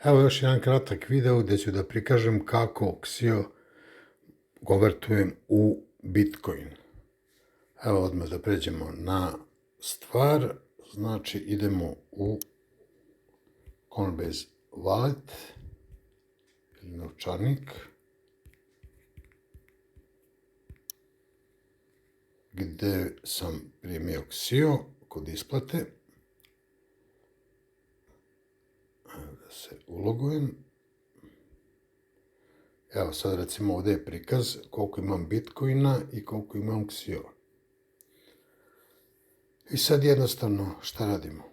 Evo još jedan kratak video gdje ću da prikažem kako Xio konvertujem u Bitcoin. Evo odmah da pređemo na stvar, znači idemo u Coinbase Wallet ili novčanik gdje sam primio Xio kod isplate. Evo da se ulogujem. Evo sad recimo ovdje je prikaz koliko imam Bitcoina i koliko imam Xio. I sad jednostavno šta radimo?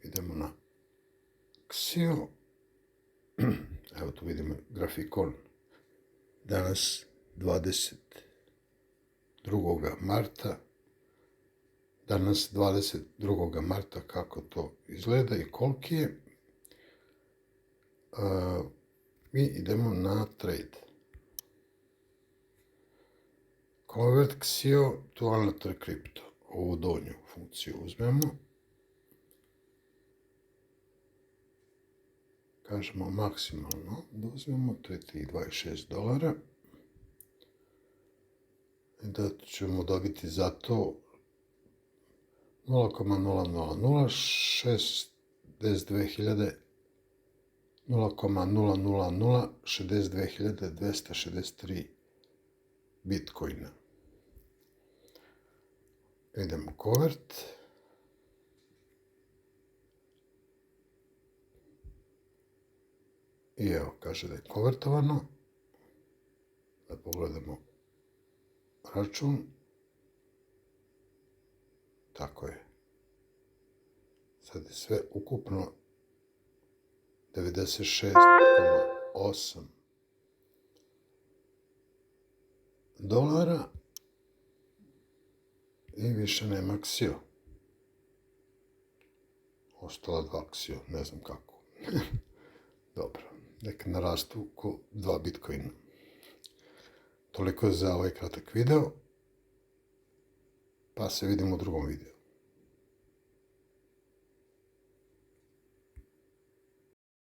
Idemo na Xio. Evo tu vidimo grafikon. Danas 22. marta. Danas 22. marta kako to izgleda i koliki je. Mi idemo na trade. Convert Xio to Alnator Crypto. Ovu donju funkciju uzmemo. Kažemo maksimalno da uzmemo, to je tih $26. I da ćemo dobiti za to 0,0006263 Bitcoina. Idemo convert. I evo, kaže da je konvertovano. Da pogledamo račun. Tako je. Sad je sve ukupno $96,8 i više nema Xio. Ostala 2 Xio, ne znam kako. Dobro, neka narastu ko 2 Bitcoina. Toliko za ovaj kratak video, pa se vidimo u drugom videu.